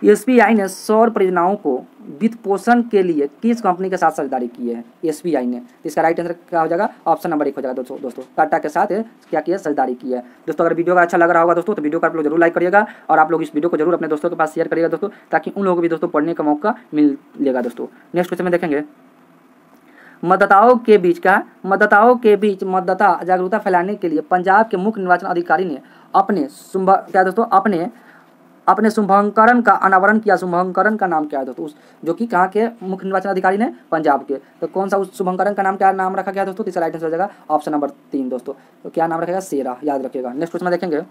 एसबीआई ने सौर परियोजनाओं को वित्त पोषण के लिए किस कंपनी के साथ साझेदारी की है? एसबीआई ने। इसका राइट आंसर क्या हो जाएगा? ऑप्शन नंबर 1 हो जाएगा दोस्तों टाटा के साथ क्या किया? साझेदारी की है। दोस्तों अगर वीडियो का अच्छा लग रहा होगा दोस्तों तो वीडियो को आप लोग जरूर लाइक करिएगा और आप लोग इस वीडियो को जरूर अपने दोस्तों के पास शेयर करिएगा दोस्तों, ताकि उन लोगों को भी दोस्तों पढ़ने का मौका मिलेगा दोस्तों। नेक्स्ट क्वेश्चन में देखेंगे मतदाताओं के बीच मतदाता जागरूकता फैलाने के लिए पंजाब के मुख्य निर्वाचन अधिकारी ने अपने शुभंकरण का अनावरण किया। शुभंकरण का नाम क्या है दोस्तों? जो कि कहाँ के मुख्य निर्वाचन अधिकारी ने? पंजाब के। तो कौन सा उस शुभंकरण का नाम क्या नाम रखा गया दोस्तों? तीसरा राइट आंसर हो जाएगा ऑप्शन नंबर 3 दोस्तों। तो क्या नाम रखेगा? शेरा, याद रखिएगा। नेक्स्ट क्वेश्चन में देखेंगे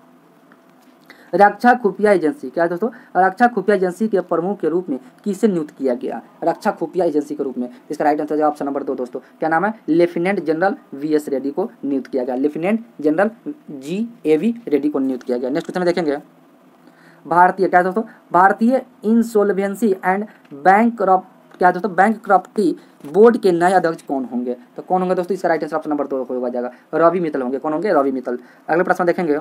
रक्षा खुफिया एजेंसी क्या है दोस्तों? रक्षा खुफिया एजेंसी के प्रमुख के रूप में किसे नियुक्त किया गया? रक्षा खुफिया एजेंसी के रूप में। इसका राइट आंसर ऑप्शन नंबर 2 दोस्तों। क्या नाम है? लेफ्टिनेंट जनरल वीएस रेड्डी को नियुक्त किया गया। लेफ्टिनेंट जनरल GAV रेड्डी को नियुक्त किया गया। नेक्स्ट क्वेश्चन में देखेंगे भारतीय इंसॉल्वेंसी एंड बैंकक्रप्टी बोर्ड के नए अध्यक्ष कौन होंगे? तो कौन होंगे दोस्तों? इसका राइट आंसर ऑप्शन नंबर 2 हो जाएगा, रवि मित्तल होंगे। कौन होंगे? रवि मित्तल। अगले प्रश्न देखेंगे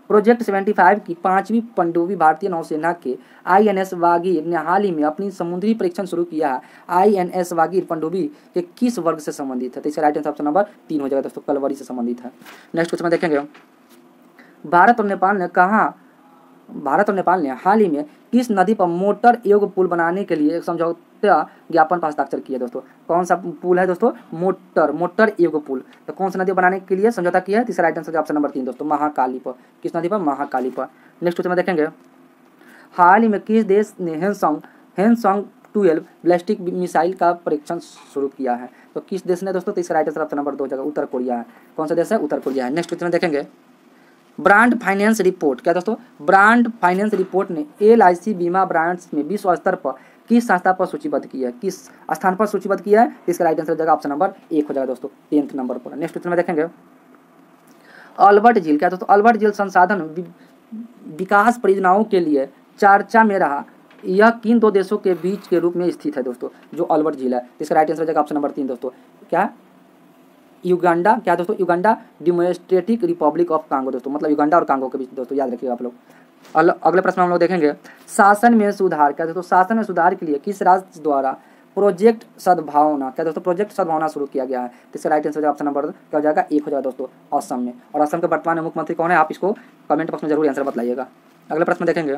प्रोजेक्ट 75 की 5वीं पनडुब्बी भारतीय नौसेना के INS वागीर ने हाल ही में अपनी समुद्री परीक्षण शुरू किया है। INS वागीर पनडुब्बी के किस वर्ग से संबंधित है? तो इसका राइट आंसर ऑप्शन नंबर 3 हो जाएगा दोस्तों, कलवरी से संबंधित है। नेक्स्ट क्वेश्चन में देखेंगे भारत और नेपाल ने हाल ही में किस नदी पर मोटर योग्य पुल बनाने के लिए एक समझौता ज्ञापन पर हस्ताक्षर किया दोस्तों? कौन सा पुल है दोस्तों? मोटर योग्य पुल। तो कौन सा नदी बनाने के लिए समझौता किया है? तीसरा राइट आंसर ऑप्शन नंबर 3 दोस्तों, महाकाली पर। किस नदी पर? महाकाली पर। नेक्स्ट क्वेश्चन में देखेंगे हाल ही में किस देश ने हेनसोंग 12 बैलिस्टिक मिसाइल का परीक्षण शुरू किया है? तो किस देश ने दोस्तों? तीसरा राइट आंसर ऑप्शन नंबर 2 हो जाएगा, उत्तर कोरिया है। कौन सा देश है? उत्तर कोरिया है। नेक्स्ट क्वेश्चन में देखेंगे ब्रांड फाइनेंस रिपोर्ट क्या दोस्तों? ब्रांड फाइनेंस रिपोर्ट ने LIC बीमा ब्रांड्स में विश्व स्तर पर किस संस्था पर सूचीबद्ध किया है? किस स्थान पर सूचीबद्ध किया है? इसका राइट आंसर हो जाएगा ऑप्शन नंबर 1 हो जाएगा दोस्तों, 10th नंबर पर। नेक्स्ट क्वेश्चन में देखेंगे अल्बर्ट झील क्या दोस्तों? अल्बर्ट झील संसाधन विकास परियोजनाओं के लिए चर्चा में रहा यह किन 2 देशों के बीच के रूप में स्थित है दोस्तों? जो अल्बर्ट झील है, इसका राइट आंसर हो जाएगा ऑप्शन नंबर 3 दोस्तों। क्या? युगांडा क्या दोस्तों? Uganda democratic Republic of Congo दोस्तों, मतलब युगांडा और कांगो के बीच दोस्तों, याद रखिएगा आप लोग। अगले प्रश्न में हम लोग देखेंगे शासन में सुधार क्या दोस्तों? शासन में सुधार के लिए किस राज्य द्वारा प्रोजेक्ट सद्भावना क्या दोस्तों? प्रोजेक्ट सद्भावना शुरू किया गया है। तो इसका राइट आंसर ऑप्शन नंबर क्या हो जाएगा? 1 हो जाएगा दोस्तों, असम में। और असम के वर्तमान मुख्यमंत्री कौन है? आप इसको कमेंट बॉक्स में जरूर आंसर बतलाइएगा। अगले प्रश्न देखेंगे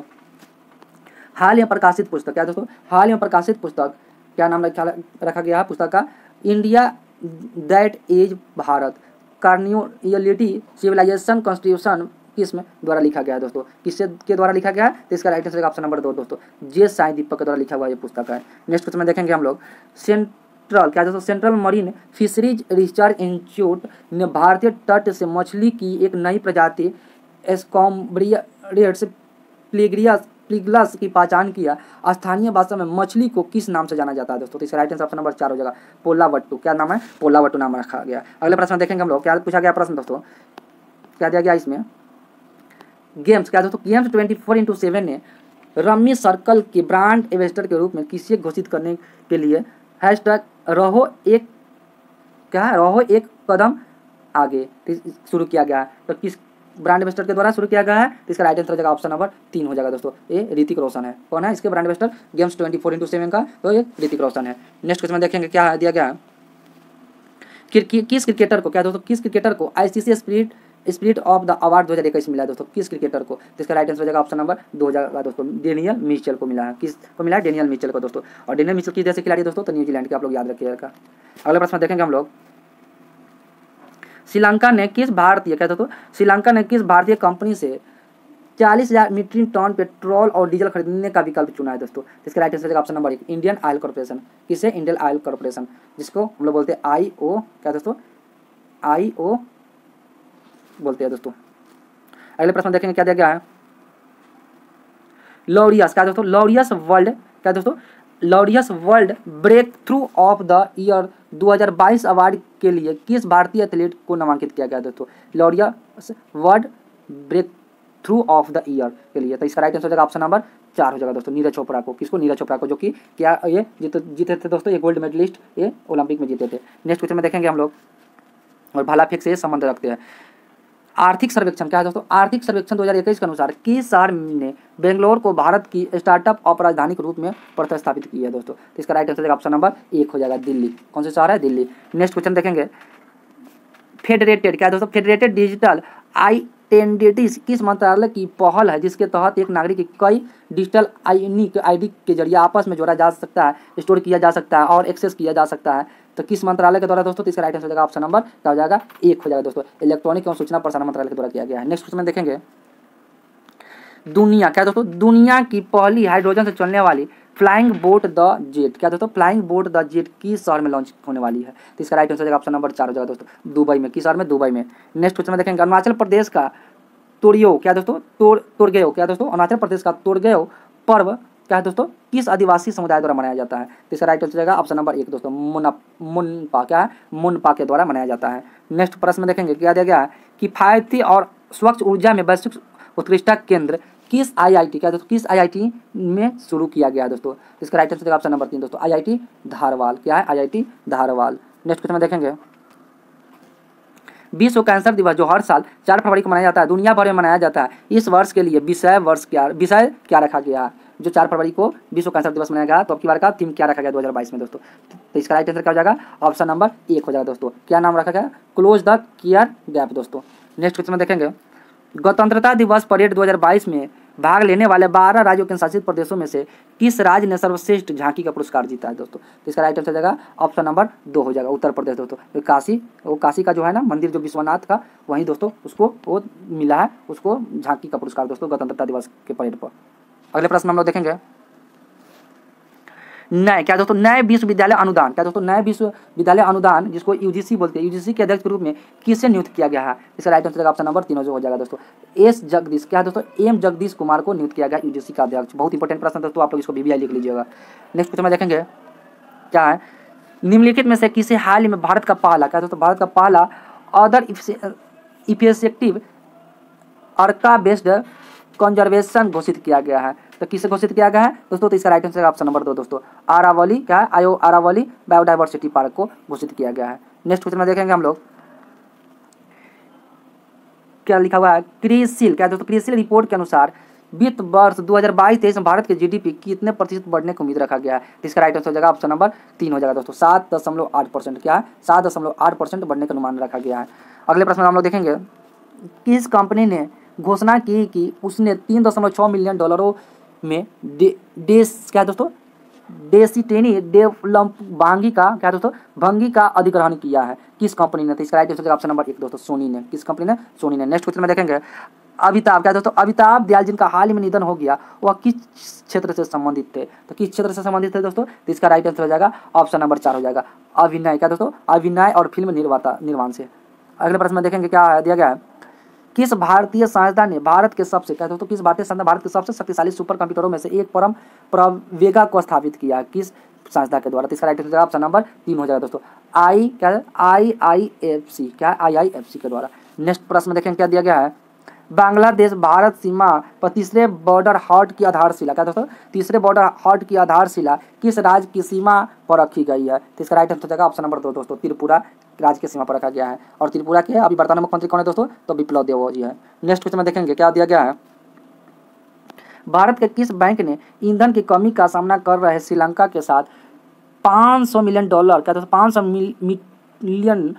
हाल ही में प्रकाशित पुस्तक क्या दोस्तों? हाल ही में प्रकाशित पुस्तक क्या नाम रखा गया है पुस्तक का? इंडिया दैट इज भारत कार्नियोलिटी सिविलाइजेशन कॉन्स्टिट्यूशन किस में द्वारा लिखा गया है दोस्तों? किससे के द्वारा लिखा गया है? तो इसका राइट आंसर ऑप्शन नंबर 2 दोस्तों, जे साई दीपक के द्वारा लिखा हुआ ये पुस्तक है। नेक्स्ट क्वेश्चन में देखेंगे हम लोग central marine fisheries research institute ने भारतीय तट से मछली की एक नई प्रजाति स्कॉम्ब्रियड्स प्लीगलस की पहचान किया। स्थानीय भाषा में मछली को किस नाम से जाना जाता है दोस्तों? तो इसका राइट आंसर ऑप्शन नंबर 4 हो जाएगा, पोलावट्टू। क्या नाम है? पोलावट्टू नाम रखा गया। अगले प्रश्न देखेंगे हम लोग क्या पूछा गया प्रश्न दोस्तों, क्या दिया गया इसमें? गेम्स क्या दोस्तों? गेम्स 24x7 ने रम्मी सर्कल के ब्रांड एम्बेसडर के रूप में किसे घोषित करने के लिए रहो एक कदम आगे शुरू किया गया है? तो किस ब्रांड एम्बेसडर के द्वारा शुरू किया गया है? तो इसका राइट आंसर हो जाएगा ऑप्शन नंबर 3 हो जाएगा दोस्तों, ये ऋतिक रोशन है। कौन है इसके ब्रांड एम्बेसडर? गेम्स 24x7 का तो ये ऋतिक रोशन है। नेक्स्ट क्वेश्चन में देखेंगे क्या दिया गया है किस क्रिकेटर को क्या दोस्तों? किस क्रिकेटर को ICC spirit of the award 2021 मिला है दोस्तों? किस क्रिकेटर को? तो इसका राइट आंसर हो जाएगा ऑप्शन नंबर 2 हो जाएगा दोस्तों, डेनियल मिचेल को मिला है। किसको मिला है? डेनियल मिचेल को दोस्तों। और डेनियल मिचेल किस देश से खिलाड़ी दोस्तों? तो न्यूजीलैंड के, आप लोग याद रखिएगा। अगला प्रश्न देखेंगे हम लोग श्रीलंका ने किस भारतीय कंपनी से 40,000 मीट्रिक टन पेट्रोल और डीजल खरीदने का विकल्प चुना है दोस्तों? इसका right answer option number 1, Indian oil corporation. किसे? इंडियन ऑयल कॉर्पोरेशन, जिसको हम लोग बोलते हैं IO क्या दोस्तों? IO बोलते हैं दोस्तों। अगले प्रश्न देखेंगे क्या दिया गया है लॉरियस क्या दोस्तों? लॉरियस वर्ल्ड क्या दोस्तों? Laureus world breakthrough of the year 2022 award के लिए किस भारतीय एथलीट को नामांकित किया गया दोस्तों? Laureus world breakthrough of the year के लिए। तो इसका राइट आंसर हो जाएगा ऑप्शन नंबर 4 हो जाएगा दोस्तों, नीरज चोपड़ा को। किसको? नीरज चोपड़ा को, जो कि क्या ये जीते थे दोस्तों, ये गोल्ड मेडलिस्ट ये ओलंपिक में जीते थे। नेक्स्ट क्वेश्चन में देखेंगे हम लोग, और भाला फेंक से ये संबंध रखते हैं। आर्थिक सर्वेक्षण क्या है दोस्तों? आर्थिक सर्वेक्षण 2021 के अनुसार किस शहर ने बेंगलोर को भारत की स्टार्टअप ऑफ राजधानी के रूप में प्रतिस्थापित किया है दोस्तों? तो इसका राइट आंसर हो जाएगा ऑप्शन नंबर 1 हो जाएगा, दिल्ली। कौन सा शहर है? दिल्ली। नेक्स्ट क्वेश्चन देखेंगे, फेडरेटेड क्या है दोस्तों? फेडरेटेड डिजिटल आइडेंटिटीज किस मंत्रालय की पहल है जिसके तहत एक नागरिक कई डिजिटल आईडी के जरिए आपस में जोड़ा जा सकता है, स्टोर किया जा सकता है और एक्सेस किया जा सकता है? तो किस मंत्रालय के द्वारा दोस्तों? तो इसका राइट आंसर हो जाएगा ऑप्शन नंबर क्या हो जाएगा? 1 हो जाएगा दोस्तों, इलेक्ट्रॉनिक एवं सूचना प्रसारण मंत्रालय के द्वारा किया गया है। नेक्स्ट क्वेश्चन में देखेंगे, दुनिया क्या दोस्तों? दुनिया की पहली हाइड्रोजन से चलने वाली फ्लाइंग बोट द जेट क्या दोस्तों? फ्लाइंग बोट द जेट किस शहर में लॉन्च होने वाली है? तो इसका राइट आंसर हो जाएगा ऑप्शन नंबर 4 हो जाएगा दोस्तों, दुबई में। किस शहर में? दुबई में। नेक्स्ट क्वेश्चन में देखेंगे, अरुणाचल प्रदेश का तोड़ियो क्या दोस्तों? तोड़गयो क्या दोस्तों? अरुणाचल प्रदेश का तोड़गयो पर्व क्या है दोस्तों? किस आदिवासी समुदाय द्वारा मनाया जाता है? तो इसका राइट आंसर हो जाएगा ऑप्शन नंबर 1 दोस्तों, मुनपा क्या है? मुनपा के द्वारा मनाया जाता है। नेक्स्ट प्रश्न में देखेंगे, क्या दिया गया है? किफायती और स्वच्छ ऊर्जा में वैश्विक उत्कृष्टता केंद्र किस आईआईटी क्या दोस्तों? किस आईआईटी में शुरू किया गया है दोस्तों? इसका राइट आंसर हो जाएगा ऑप्शन नंबर 3 दोस्तों, आईआईटी धारवाल। क्या है? आईआईटी धारवाल। नेक्स्ट क्वेश्चन में देखेंगे, विश्व कैंसर दिवस जो हर साल 4 फरवरी को मनाया जाता है, दुनिया भर में मनाया जाता है, इस वर्ष के लिए विषय क्या रखा गया है? जो 4 फरवरी को विश्व कैंसर दिवस मनाया गया, तो अब की बार का थीम क्या रखा गया 2022 में दोस्तों? तो इसका राइट आंसर क्या हो जाएगा? ऑप्शन नंबर 1 हो जाएगा दोस्तों, क्या नाम रखा गया? क्लोज द केयर गैप दोस्तों। नेक्स्ट क्वेश्चन में देखेंगे, गणतंत्रता दिवस परेड 2022 में भाग लेने वाले 12 राज्यों के शासित प्रदेशों में से किस राज्य ने सर्वश्रेष्ठ झांकी का पुरस्कार जीता है दोस्तों? तो इसका राइट आंसर हो जाएगा ऑप्शन नंबर 2 हो जाएगा, उत्तर प्रदेश दोस्तों। काशी का जो है ना मंदिर, जो विश्वनाथ का, वहीं दोस्तों उसको वो मिला है, उसको झांकी का पुरस्कार दोस्तों गणतंत्रता दिवस के परेड पर। अगले प्रश्न हम लोग देखेंगे, नए क्या दोस्तों? नए विश्वविद्यालय अनुदान क्या दोस्तों? नए विश्वविद्यालय अनुदान जिसको यूजीसी बोलते हैं, यूजीसी के अध्यक्ष के रूप में किसे नियुक्त किया गया है? इसका राइट आंसर ऑप्शन नंबर 3 हो जाएगा दोस्तों, एस जगदीश क्या दोस्तों? एम जगदीश कुमार को नियुक्त किया गया यूजीसी का अध्यक्छ। बहुत इंपॉर्टेंट प्रश्न दोस्तों, आप लोग इसको बीबीआई लिख लीजिएगा। नेक्स्ट क्वेश्चन में देखेंगे, क्या है? निम्नलिखित में से किसे हाल ही में भारत का पहला क्या दोस्तों? भारत का पहला अदर इफेक्टिव अर्का बेस्ड कंजर्वेशन घोषित किया गया है? तो किसे घोषित किया गया है दोस्तों? तो इसका राइट आंसर ऑप्शन नंबर 2 दोस्तों, आरावली क्या है? आरावली बायोडाइवर्सिटी पार्क को घोषित किया गया है। नेक्स्ट क्वेश्चन में देखेंगे हम लोग, क्या लिखा हुआ है? क्रिसिल क्या दोस्तों? क्रिसिल रिपोर्ट के अनुसार वित्त वर्ष 2022-23 में भारत के जीडीपी कितने प्रतिशत बढ़ने की उम्मीद रखा गया है? तो इसका राइट आंसर हो जाएगा ऑप्शन नंबर 3 हो जाएगा दोस्तों, 7.8%। क्या है? 7.8% बढ़ने का अनुमान रखा गया है। अगले प्रश्न में हम लोग देखेंगे, किस कंपनी ने घोषणा की कि उसने $3.6 मिलियन में क्या दोस्तों? डेसिटिनी भांगी का क्या दोस्तों? भंगी का अधिग्रहण किया है? किस कंपनी ने? तो इसका राइट आंसर ऑप्शन नंबर 1 दोस्तों, सोनी ने। किस कंपनी ने? सोनी ने। नेक्स्ट क्वेश्चन में देखेंगे, अमिताभ क्या दोस्तों? अमिताभ दयाल जिनका हाल ही में निधन हो गया, वह किस क्षेत्र से संबंधित थे? तो किस क्षेत्र से संबंधित थे दोस्तों? तो इसका राइट आंसर हो जाएगा ऑप्शन नंबर 4 हो जाएगा, अभिनय क्या दोस्तों? अभिनय और फिल्म निर्माण से। अगले प्रश्न में देखेंगे, क्या दिया गया है? किस भारतीय संस्था ने भारत के सबसे क्या दोस्तों? किस भारतीय संस्था भारत के सबसे शक्तिशाली सुपर कंप्यूटरों में से एक परम प्रवेगा को स्थापित किया? किस संस्था के द्वारा? तो इसका राइट आंसर ऑप्शन नंबर 3 हो जाएगा दोस्तों, IIFC क्या? IIFC के द्वारा। नेक्स्ट प्रश्न में देखेंगे, क्या दिया गया है? बांग्लादेश भारत सीमा पर तीसरे बॉर्डर हॉट की आधारशिला क्या दोस्तों? तीसरे बॉर्डर हॉट की आधारशिला किस राज्य की सीमा पर रखी गई है? तो इसका राइट आंसर हो जाएगा ऑप्शन नंबर 2 दोस्तों, त्रिपुरा राज्य की सीमा पर रखा गया है। और त्रिपुरा के अभी वर्तमान मुख्यमंत्री कौन है दोस्तों? तो बिप्लब देब जी है। नेक्स्ट क्वेश्चन में देखेंगे, क्या दिया गया है? भारत के किस बैंक ने ईंधन की कमी का सामना कर रहे श्रीलंका के साथ $500 मिलियन क्या दोस्तों? $500 मिलियन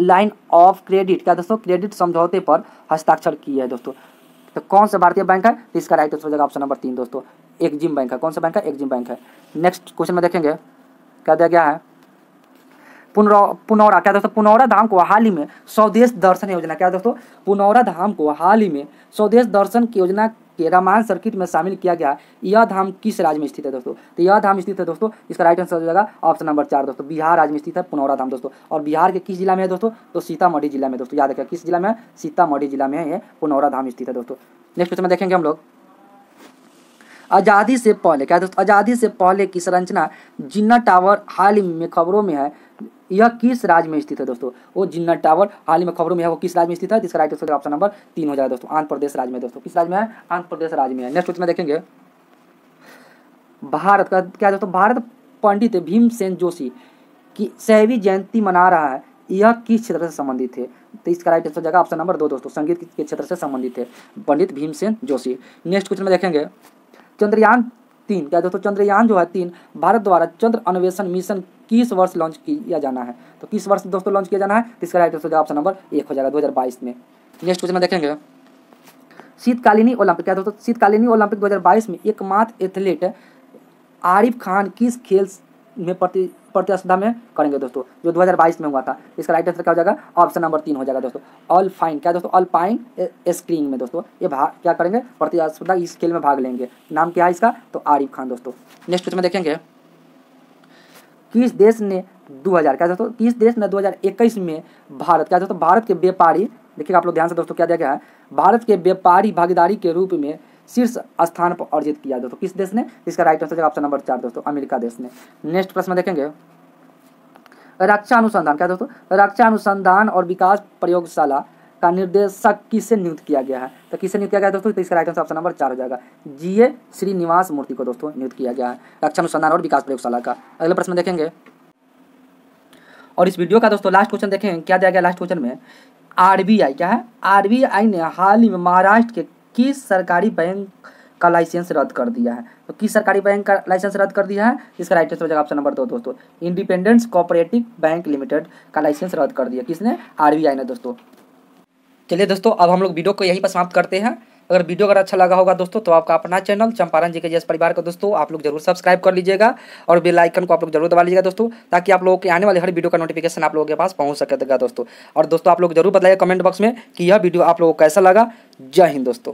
लाइन ऑफ क्रेडिट क्या दोस्तों? क्रेडिट समझौते पर हस्ताक्षर किए है दोस्तों? तो कौन सा भारतीय बैंक है? तो इसका राइट आंसर हो जाएगा ऑप्शन नंबर 3 दोस्तों, एक्जिम बैंक है। कौन सा बैंक है? एक्जिम बैंक है। नेक्स्ट क्वेश्चन में देखेंगे, क्या दिया गया है? पुनौरा क्या दोस्तों? पुनौरा धाम को हाल ही में स्वदेश दर्शन योजना क्या दोस्तों? पुनौरा धाम को हाल ही में स्वदेश दर्शन की योजना के रामायण सर्किट में शामिल किया गया। यह धाम किस राज्य में स्थित है दोस्तों? तो यह धाम स्थित है दोस्तों, इसका राइट आंसर हो जाएगा ऑप्शन नंबर 4 दोस्तों, बिहार राज्य में स्थित है पुनौरा धाम दोस्तों। और बिहार के किस जिला में है दोस्तों? तो सीतामढ़ी जिला में दोस्तों, याद रखिए किस जिला में है? सीतामढ़ी जिला में ये पुनौरा धाम स्थित है दोस्तों। नेक्स्ट क्वेश्चन में देखेंगे हम लोग, आज़ादी से पहले, क्या दोस्तों, आज़ादी से पहले की संरचना जिन्ना टावर हाल ही में खबरों में है, यह किस राज्य में स्थित है दोस्तों? वो जिन्ना टावर हाल ही में खबरों में है, वो किस राज्य में स्थित है? इसका राइट आंसर ऑप्शन नंबर 3 हो जाएगा दोस्तों, आंध्र प्रदेश राज्य में। दोस्तों किस राज्य में है? आंध्र प्रदेश राज्य में है। नेक्स्ट क्वेश्चन में देखेंगे भारत का, क्या दोस्तों, भारत पंडित भीमसेन जोशी की 100वीं जयंती मना रहा है, यह किस क्षेत्र से संबंधित है? तो इसका राइट आंसर जगह ऑप्शन नंबर 2 दोस्तों, संगीत के क्षेत्र से संबंधित है, पंडित भीमसेन जोशी। नेक्स्ट क्वेश्चन में देखेंगे चंद्रयान-3, क्या दोस्तों, चंद्रयान जो है 3 भारत द्वारा चंद्र अन्वेषण मिशन किस वर्ष लॉन्च किया जाना है? तो किस वर्ष दोस्तों लॉन्च किया जाना है? तो इसका राइट आंसर ऑप्शन नंबर 1 हो जाएगा, 2022 में। नेक्स्ट क्वेश्चन में देखेंगे शीतकालीनी ओलंपिक, क्या दोस्तों, शीतकालीनी ओलंपिक 2022 में एकमात्र एथलीट आरिफ खान किस खेल में प्रतिस्पर्धा में करेंगे दोस्तों, जो 2022 में हुआ था? इसका राइट आंसर क्या हो जाएगा? ऑप्शन नंबर 3 हो जाएगा दोस्तों, अल्पाइन, क्या दोस्तों, अल्पाइन स्कीइंग में दोस्तों ये क्या करेंगे? प्रतिस्पर्धा इस खेल में भाग लेंगे। नाम क्या है इसका? तो आरिफ खान दोस्तों। नेक्स्ट क्वेश्चन में देखेंगे किस देश ने 2021 में भारत, क्या दोस्तों, भारत के व्यापारी, देखिएगा आप लोग ध्यान से दोस्तों, क्या दिया गया है? भारत के व्यापारी भागीदारी के रूप में शीर्ष स्थान पर अर्जित किया दोस्तों, किस देश ने? इसका राइट आंसर ऑप्शन नंबर 4 दोस्तों, अमेरिका देश ने। नेक्स्ट प्रश्न देखेंगे रक्षा अनुसंधान, क्या दोस्तों, रक्षा अनुसंधान और विकास प्रयोगशाला का निर्देशक किसे नियुक्त किया गया है? तो किसे नियुक्त किया गया दोस्तों? तो इसका राइट आंसर ऑप्शन नंबर 4 हो जाएगा, GA श्रीनिवास मूर्ति को दोस्तों नियुक्त किया गया है, रक्षा अनुसंधान और विकास प्रयोगशाला का। अगले प्रश्न देखेंगे और इस वीडियो का दोस्तों लास्ट क्वेश्चन देखें, क्या दिया गया लास्ट क्वेश्चन में? RBI, क्या है? RBI ने हाल ही में महाराष्ट्र के किस सरकारी बैंक का लाइसेंस रद्द कर दिया है? तो किस सरकारी बैंक का लाइसेंस रद्द कर दिया है? इसका राइट आंसर हो जाएगा ऑप्शन नंबर 2 दोस्तों, इंडिपेंडेंस कोऑपरेटिव बैंक लिमिटेड का लाइसेंस रद्द कर दिया, किसने? RBI ने दोस्तों। चलिए दोस्तों, अब हम लोग वीडियो को यहीं पर समाप्त करते हैं। अगर वीडियो अगर अच्छा लगा होगा दोस्तों तो आपका अपना चैनल चंपारण GKGS परिवार को दोस्तों आप लोग जरूर सब्सक्राइब कर लीजिएगा और बेल आइकन को आप लोग जरूर दबा लीजिएगा दोस्तों, ताकि आप लोगों के आने वाले हर वीडियो का नोटिफिकेशन आप लोगों के पास पहुंच सकेगा दोस्तों। और दोस्तों आप लोग जरूर बताइए कमेंट बॉक्स में कि यह वीडियो आप लोगों को कैसा लगा। जय हिंद दोस्तों।